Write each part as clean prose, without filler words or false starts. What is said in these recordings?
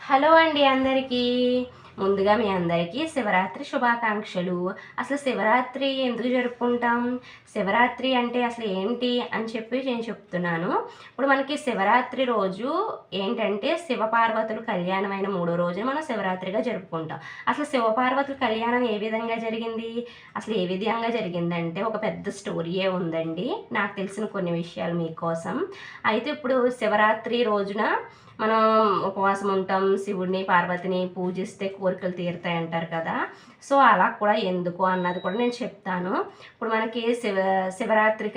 Hello అండి అందరికీ. ముందుగా మీ అందరికీ శివరాత్రి శుభాకాంక్షలు. అసలు శివరాత్రి ఎందుకు జరుపుకుంటాం? శివరాత్రి అంటే అసలు ఏంటి అని చెప్పి నేను చెప్తున్నాను. ఇప్పుడు మనకి శివరాత్రి రోజు ఏంటంటే శివపార్వతుల కళ్యాణమైన మూడో రోజున మనం శివరాత్రిగా జరుపుకుంటాం. అసలు శివపార్వతుల కళ్యాణం ఏ విధంగా జరిగింది? అసలు ఏ విధంగా జరిగిందంటే ఒక పెద్ద స్టోరీయే ఉందండి. నాకు తెలిసిన కొన్ని విషయాలు మీకోసం. అయితే ఇప్పుడు శివరాత్రి రోజున మనం ఉపవాసం ఉంటాం. శివుడిని, పార్వతిని పూజిస్తే కోరికలు తీరుతాయంటారు కదా! సో, అలా కూడా ఎందుకు అన్నది కూడా నేను చెప్తాను. ఇప్పుడు మనకి శివరాత్రి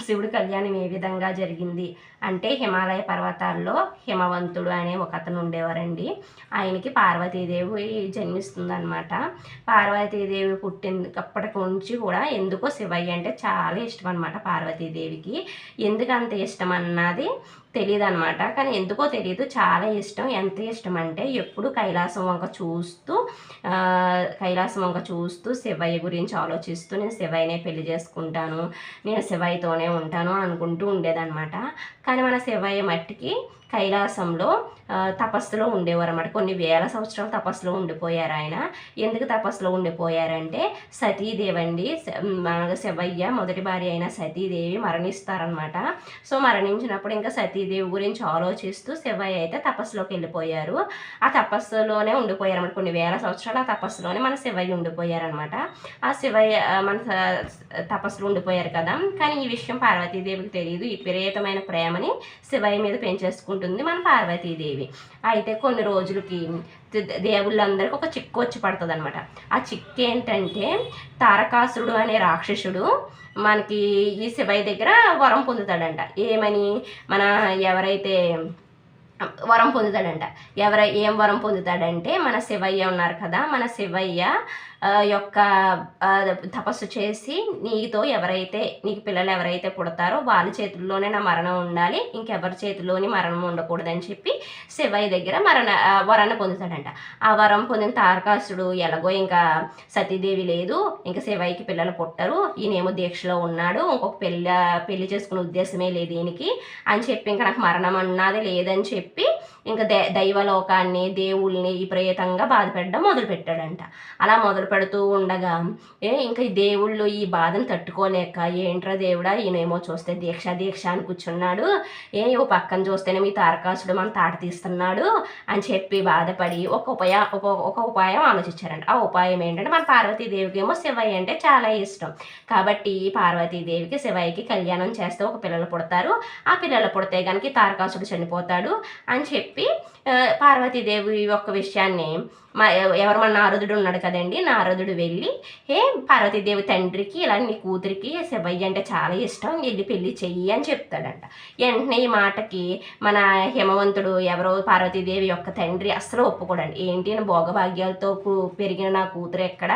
శివుడి కళ్యాణం ఏ విధంగా జరిగింది అంటే, హిమాలయ పర్వతాల్లో హిమవంతుడు అనే ఒకతను ఉండేవారండి. ఆయనకి పార్వతీదేవి జన్మిస్తుందనమాట. పార్వతీదేవి పుట్టినప్పటి నుంచి కూడా ఎందుకో శివయ్య అంటే చాలా ఇష్టం అనమాట పార్వతీదేవికి. ఎందుకు అంత ఇష్టం అన్నది తెలీదనమాట. కానీ ఎందుకో తెలీదు, చాలా ఇష్టం. ఎంత ఇష్టం అంటే ఎప్పుడు కైలాసం వంక చూస్తూ శివయ్య గురించి ఆలోచిస్తూ నేను శివయ్యనే పెళ్లి చేసుకుంటాను, నేను శివయ్యతోనే ఉంటాను అనుకుంటూ ఉండేదనమాట. కానీ మన శివయ్య మట్టికి కైలాసంలో తపస్సులో ఉండేవారు అన్నమాట. కొన్ని వేల సంవత్సరాలు తపస్సులో ఉండిపోయారు ఆయన. ఎందుకు తపస్సులో ఉండిపోయారంటే సతీదేవండి, మన శివయ్య మొదటి భార్య అయిన సతీదేవి మరణిస్తారనమాట. సో మరణించినప్పుడు ఇంకా సతీదేవి గురించి ఆలోచిస్తూ శివయ్య అయితే తపస్సులోకి వెళ్ళిపోయారు. ఆ తపస్సులోనే ఉండిపోయారు అన్నమాట. కొన్ని వేల సంవత్సరాలు ఆ తపస్సులోనే మన శివయ్య ఉండిపోయారనమాట. ఆ శివయ్య మన తపస్సులో ఉండిపోయారు కదా. కానీ ఈ విషయం పార్వతీదేవికి తెలియదు. ఈ విపరీతమైన ప్రేమని శివయ్య మీద పెంచేసుకుంటుంది మన పార్వతీదేవి. అయితే కొన్ని రోజులకి దేవుళ్ళందరికీ ఒక చిక్కు వచ్చి పడుతుంది అనమాట. ఆ చిక్కు ఏంటంటే తారకాసురుడు అనే రాక్షసుడు మనకి ఈ శివయ్య దగ్గర వరం పొందుతాడంట. ఏమని? మన ఎవరైతే వరం పొందుతాడంట. ఏం వరం పొందుతాడంటే, మన శివయ్య ఉన్నారు కదా, మన శివయ్య యొక్క తపస్సు చేసి నీకు పిల్లలు ఎవరైతే పుడతారో వాళ్ళ చేతుల్లోనే నా మరణం ఉండాలి, ఇంకెవరి చేతుల్లోని మరణం ఉండకూడదని చెప్పి శివయ్య దగ్గర వరాన్ని పొందుతాడంట. ఆ వరం పొందిన తారకాసుడు ఎలాగో ఇంకా సతీదేవి లేదు, ఇంకా శివయ్యకి పిల్లలు పుట్టరు, ఈయనేమో దీక్షలో ఉన్నాడు, ఇంకొక పెళ్లి చేసుకునే ఉద్దేశమే లేదు ఈయనకి అని చెప్పి, ఇంకా నాకు మరణం అన్నది లేదని చెప్పి ఇంకా దైవలోకాన్ని, దేవుల్ని విపరీతంగా బాధపెట్టడం మొదలుపెట్టాడంట. అలా మొదలు పెడుతూ ఉండగా ఇంకా ఈ దేవుళ్ళు ఈ బాధను తట్టుకోలేక, ఏంట్రా దేవుడా ఈయనేమో చూస్తే దీక్ష అని కూర్చున్నాడు, ఓ పక్కన చూస్తేనే మీ తారకాసుడు మన తాట తీస్తున్నాడు అని చెప్పి బాధపడి ఒక ఉపాయం ఆలోచించారంట. ఆ ఉపాయం ఏంటంటే, మన పార్వతీదేవికి ఏమో శివయ్య అంటే చాలా ఇష్టం కాబట్టి పార్వతీదేవికి శివయ్యకి కళ్యాణం చేస్తే ఒక పిల్లలు పుడతారు, ఆ పిల్లలు పుడితే కనుక తారకాసుడు చనిపోతాడు అని చెప్పి పార్వతీదేవి యొక్క విషయాన్ని మన నారదుడు ఉన్నాడు కదండి, నారదుడు వెళ్ళి పార్వతీదేవి తండ్రికి ఇలా నీ కూతురికి శివయ్య అంటే చాలా ఇష్టం, వెళ్ళి పెళ్లి చెయ్యి అని చెప్తాడంట. వెంటనే ఈ మాటకి మన హిమవంతుడు, ఎవరో పార్వతీదేవి యొక్క తండ్రి, అస్సలు ఒప్పుకోడండి. ఏంటి భోగభాగ్యాలతో పెరిగిన నా కూతురు ఎక్కడ,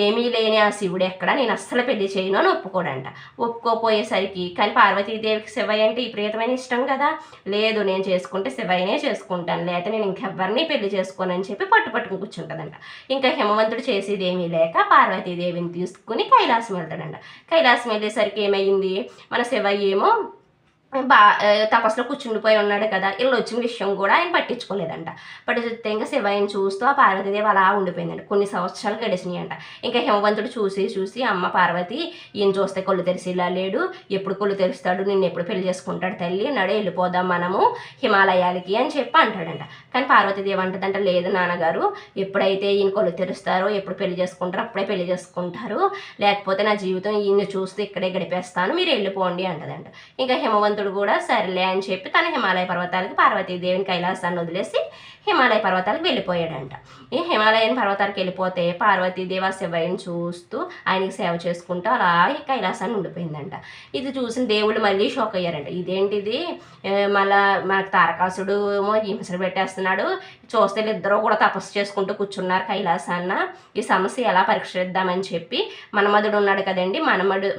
ఏమీ లేని ఆ శివుడు ఎక్కడ, నేను అస్సలు పెళ్లి చేయను అని ఒప్పుకోడంట. ఒప్పుకోపోయేసరికి కానీ పార్వతీదేవికి శివయ్య అంటే విపరీతమైన ఇష్టం కదా, లేదు నేను చేసుకుంటే శివయ్యనే చేసుకుంటాను, లేకపోతే నేను ఇంకెవ్వరిని పెళ్లి చేసుకోనని చెప్పి పట్టుకుని కూర్చుంటుందంట. ఇంకా హిమవంతుడు చేసేది ఏమీ లేక పార్వతీదేవిని తీసుకుని కైలాసం వెళ్తాడంట. కైలాసం వెళ్ళేసరికి ఏమైంది, మన శివయ్య ఏమో తపస్సులో కూర్చుండిపోయి ఉన్నాడు కదా, వీళ్ళు వచ్చిన విషయం కూడా ఆయన పట్టించుకోలేదంట. పట్టించుకుంటే ఇంకా శివయ్యని చూస్తూ ఆ పార్వతీదేవి అలా ఉండిపోయిందంట. కొన్ని సంవత్సరాలు గడిచినాయంట. ఇంకా హిమవంతుడు చూసి అమ్మ పార్వతి, ఈయన చూస్తే కళ్ళు తెరిసిలా లేడు, ఎప్పుడు కళ్ళు తెరుస్తాడు, నిన్ను ఎప్పుడు పెళ్లి చేసుకుంటాడు తల్లి, నడే వెళ్ళిపోదాం మనము హిమాలయాలకి అని చెప్పి అంటాడంట. కానీ పార్వతీదేవి అంటదంట, లేదు నాన్నగారు, ఎప్పుడైతే ఈయన కళ్ళు తెరుస్తారో, ఎప్పుడు పెళ్లి చేసుకుంటారో అప్పుడే పెళ్లి చేసుకుంటారు, లేకపోతే నా జీవితం ఈయన చూస్తూ ఇక్కడే గడిపేస్తాను, మీరు వెళ్ళిపోండి అంటదంట. ఇంకా హిమవంతుడు కూడా సరేలే అని చెప్పి తన హిమాలయ పర్వతాలకి పార్వతీదేవిని కైలాసాన్ని వదిలేసి హిమాలయ పర్వతాలకు వెళ్ళిపోయాడంట. ఈ హిమాలయన్ పర్వతాలకు వెళ్ళిపోతే పార్వతీదేవి ఆ శివయ్యని చూస్తూ ఆయనకి సేవ చేసుకుంటూ అలా కైలాసాన్ని ఉండిపోయిందంట. ఇది చూసిన దేవుళ్ళు మళ్ళీ షాక్ అయ్యారంట. ఇదేంటిది, మళ్ళా మనకు తారకాసుడు ఏమో హింసలు పెట్టేస్తున్నాడు, చూస్తే ఇద్దరు కూడా తపస్సు చేసుకుంటూ కూర్చున్నారు కైలాసాన్న, ఈ సమస్య ఎలా పరిష్కరిద్దామని చెప్పి మన్మధుడు ఉన్నాడు కదండి,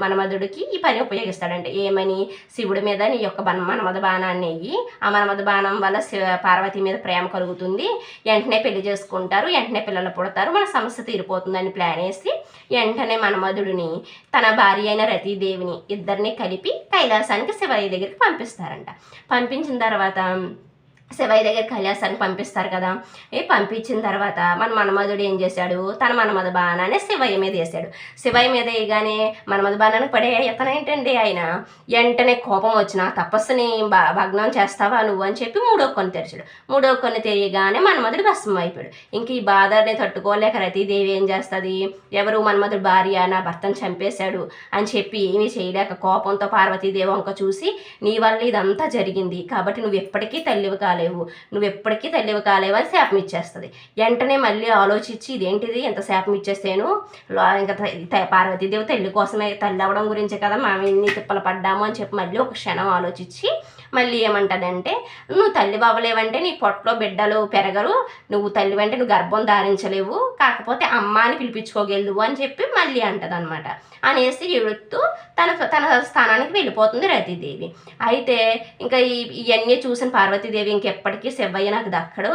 మన్మధుడికి ఈ పని ఉపయోగిస్తాడంటే, ఏమని, శివుడి మీద నీ యొక్క మన్మథ బాణాన్ని వెయ్యి, ఆ మన్మథ బాణం వల్ల పార్వతి మీద ప్రేమ కలుగుతుంది, వెంటనే పెళ్లి చేసుకుంటారు, వెంటనే పిల్లలు పుడతారు, మన సమస్య తీరిపోతుందని ప్లాన్ వేసి వెంటనే మన్మధుడిని తన భార్య అయిన రతీదేవిని ఇద్దరిని కలిపి కైలాసానికి శివయ్య దగ్గరికి పంపిస్తారంట. పంపించిన తర్వాత శివయ్య దగ్గర కైలాసానికి పంపిస్తారు కదా. పంపించిన తర్వాత మన మన్మధుడు ఏం చేశాడు, తన మన్మథ బాణాన్ని శివయ్య మీద వేసాడు. శివయ్య మీద వేయగానే మన్మథ బాణానికి పడే ఇతనేంటండి ఆయన వెంటనే కోపం వచ్చిన తపస్సుని భగ్నం చేస్తావా నువ్వు అని చెప్పి మూడో కొన్ని తెరిచాడు. మూడో కొన్ని తెరియగానే మన్మధుడు భస్మం అయిపోయాడు. ఇంక ఈ బాధని తట్టుకోలేక రతీదేవి ఏం చేస్తుంది, ఎవరు మన్మధుడు భార్య నా భర్తను చంపేశాడు అని చెప్పి ఏమీ చేయలేక కోపంతో పార్వతీదేవి వంక చూసి, నీ వల్ల ఇదంతా జరిగింది కాబట్టి నువ్వు ఎప్పటికీ తల్లివి కాలేవు, నువ్వు ఎప్పటికీ తల్లివి కాలేవు అని శాపం ఇచ్చేస్తుంది. వెంటనే మళ్ళీ ఆలోచించి ఇదేంటిది ఎంత శాపం ఇచ్చేసాను, ఇంకా పార్వతీదేవి తల్లి కోసమే, తల్లి అవ్వడం గురించే కదా మేము ఇన్ని తిప్పలు పడ్డాము అని చెప్పి మళ్ళీ ఒక క్షణం ఆలోచించి మళ్ళీ ఏమంటదంటే, నువ్వు తల్లి అవ్వలేవంటే నీ పొట్టలో బిడ్డలు పెరగరు, నువ్వు తల్లి అంటే నువ్వు గర్భం ధారించలేవు, కాకపోతే అమ్మ అని పిలిపించుకోగలవు అని చెప్పి మళ్ళీ అంటది అనమాట. అనేసి ఎడుతూ తన స్థానానికి వెళ్ళిపోతుంది రతీదేవి. అయితే ఇంకా ఇవన్నీ చూసిన పార్వతీదేవి ఇంకెప్పటికీ శివయ్య నాకు దక్కడు,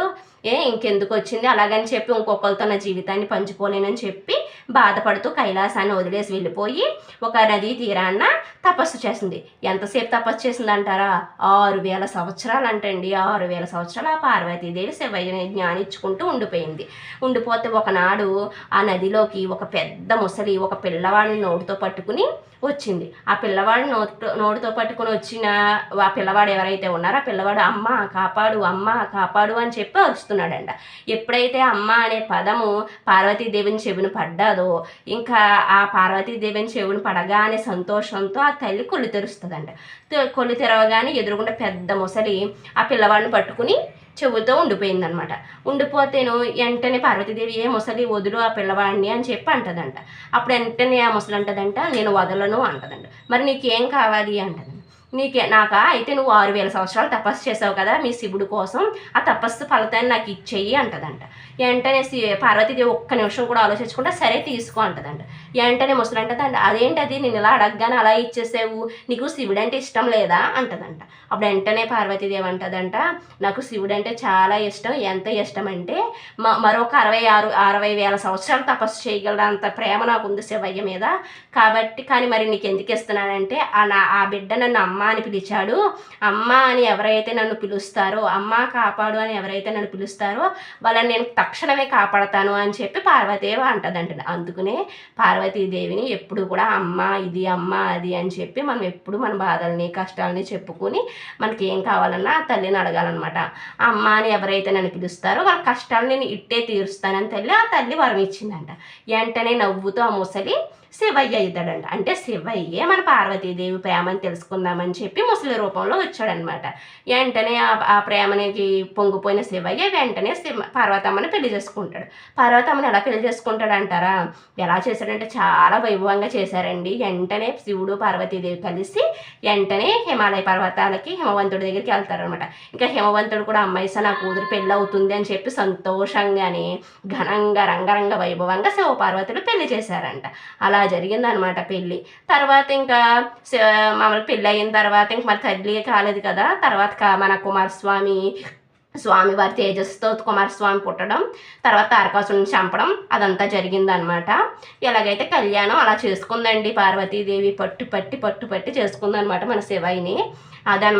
ఇంకెందుకు వచ్చింది అలాగని చెప్పి ఇంకొకరితో నా జీవితాన్ని పంచుకోలేనని చెప్పి బాధపడుతూ కైలాసాన్ని వదిలేసి వెళ్ళిపోయి ఒక నదీ తీరాన్న తపస్సు చేసింది. ఎంతసేపు తపస్సు చేసింది అంటారా, 6000 సంవత్సరాలు అంటండి. 6000 సంవత్సరాలు ఆ పార్వతీదేవి శివయ్యని జ్ఞానించుకుంటూ ఉండిపోయింది. ఉండిపోతే ఒకనాడు ఆ నదిలోకి ఒక పెద్ద ముసలి ఒక పిల్లవాడిని నోటితో పట్టుకుని వచ్చింది. ఆ పిల్లవాడిని నోటితో పట్టుకుని వచ్చిన ఆ పిల్లవాడు ఎవరైతే ఉన్నారో ఆ పిల్లవాడు అమ్మ కాపాడు, అమ్మ కాపాడు అని చెప్పి అరుస్తున్నాడంట. ఎప్పుడైతే అమ్మ అనే పదము పార్వతీదేవిని చెవిని పడ్డాదో ఇంకా ఆ పార్వతీదేవిని చెవిని పడగానే సంతోషంతో ఆ తల్లి కొళ్ళు తెరుస్తుందంట. కొళ్ళు తెరవగానే ఎదురుగుండా పెద్ద ముసలి ఆ పిల్లవాడిని పట్టుకుని చెవుతో ఉండిపోయిందనమాట. ఉండిపోతేను వెంటనే పార్వతీదేవి ఏ ముసలి వదులు ఆ పిల్లవాడిని అని చెప్పి అంటదంట. అప్పుడు వెంటనే ఆ ముసలి అంటదంట, నేను వదలను అంటదంట. మరి నీకేం కావాలి అంటదంట. నాకా అయితే నువ్వు 6000 సంవత్సరాలు తపస్సు చేసావు కదా మీ శివుడు కోసం, ఆ తపస్సు ఫలితాన్ని నాకు ఇచ్చేయి అంటదంట. వెంటనే పార్వతీదేవి ఒక్క నిమిషం కూడా ఆలోచించకుండా సరే తీసుకో అంటదంట. వెంటనే ముసలి అంటదంట, అదేంటది నేను ఇలా అడగగానే అలా ఇచ్చేసావు, నీకు శివుడు అంటే ఇష్టం లేదా అంటదంట. అప్పుడు వెంటనే పార్వతీదేవి అంటదంట, నాకు శివుడు అంటే చాలా ఇష్టం, ఎంత ఇష్టం అంటే మరొక 60,000 సంవత్సరాలు తపస్సు చేయగలడంత ప్రేమ నాకు ఉంది శివయ్య మీద. కాబట్టి కానీ మరి నీకు ఎందుకు ఇస్తున్నానంటే ఆ బిడ్డ నన్ను అమ్మ అని పిలిచాడు, అమ్మ అని ఎవరైతే నన్ను పిలుస్తారో, అమ్మ కాపాడు అని ఎవరైతే నన్ను పిలుస్తారో వాళ్ళని నేను తక్షణమే కాపాడతాను అని చెప్పి పార్వతీదేవి అంటదంట. అందుకనే పార్వతీదేవిని ఎప్పుడు కూడా అమ్మ ఇది అమ్మ అది అని చెప్పి మనం ఎప్పుడు మన బాధల్ని కష్టాలని చెప్పుకొని మనకి ఏం కావాలన్నా ఆ తల్లిని అడగాలన్నమాట. అమ్మ అని ఎవరైతే నన్ను పిలుస్తారో వాళ్ళ కష్టాలు నేను ఇట్టే తీరుస్తానని ఆ తల్లి వరం ఇచ్చిందంట. వెంటనే నవ్వుతూ ఆ ముసలి శివయ్య అవుతాడంట. అంటే శివయ్యే మన పార్వతీదేవి ప్రేమని తెలుసుకుందామని చెప్పి ముసలి రూపంలో వచ్చాడనమాట. వెంటనే ఆ ప్రేమనికి పొంగిపోయిన శివయ్య వెంటనే పార్వతమ్మని పెళ్లి చేసుకుంటాడు. పార్వతమ్మని ఎలా పెళ్లి చేసుకుంటాడు అంటారా, ఎలా చేశాడంటే చాలా వైభవంగా చేశారండి. వెంటనే శివుడు పార్వతీదేవి కలిసి వెంటనే హిమాలయ పర్వతాలకి హిమవంతుడి దగ్గరికి వెళ్తారనమాట. ఇంకా హిమవంతుడు కూడా అమ్మాయి నా కూతురు పెళ్ళి అవుతుంది అని చెప్పి సంతోషంగానే ఘనంగా రంగరంగ వైభవంగా శివపార్వతులు పెళ్లి చేశారంట. అలా జరిగిందనమాట పెళ్ళి. తర్వాత ఇంకా మామూలు పెళ్ళి అయిన తర్వాత ఇంక మరి తల్లి కాలేదు కదా, తర్వాత మన స్వామివారి తేజస్సుతో కుమారస్వామి పుట్టడం, తర్వాత తారకాసుని చంపడం అదంతా జరిగిందనమాట. ఎలాగైతే కళ్యాణం అలా చేసుకుందండి పార్వతీదేవి, పట్టు పట్టి చేసుకుందనమాట మన శివయ్యని. అదనమాట.